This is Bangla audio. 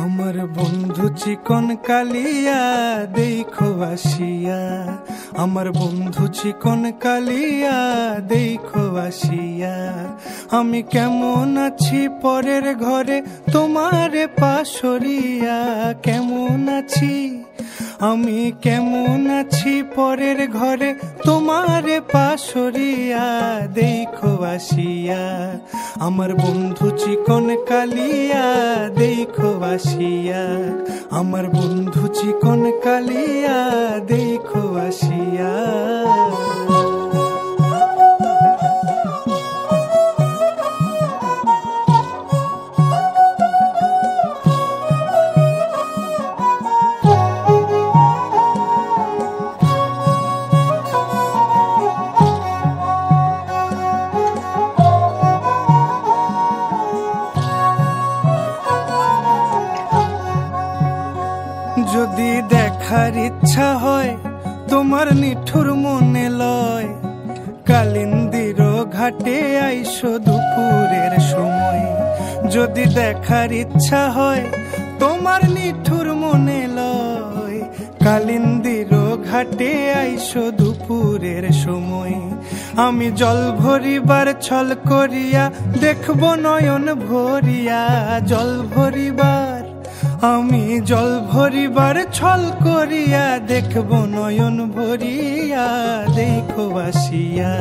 আমার বন্ধু চিকন কালিয়া দেখো আসিয়া, আমার বন্ধু চিকন কালিয়া দেখো আসিয়া। আমি কেমন আছি পরের ঘরে তোমারে পাশরিয়া, কেমন আছি আমি কেমন আছি পরের ঘরে তোমারে পাশরিয়া দেখো আসিয়া। আমার বন্ধু চিকন কালিয়া দেখো আসিয়া, আমার বন্ধু চিকন কালিয়া দেখো আসিয়া। যদি দেখার ইচ্ছা হয় তোমার নিঠুর মনে লয়, কালিন্দির ঘাটে আইসো দুপুরের সময়। যদি দেখার ইচ্ছা হয় তোমার নিঠুর মনে লয়, কালিন্দির ঘাটে আইসো দুপুরের সময়। আমি জল ভরিবার ছল করিয়া দেখবো নয়ন ভরিয়া, জল ভরিবার আমি জল ভরিবার ছল করিয়া দেখবো নয়ন ভরিয়া দেখো আসিয়া।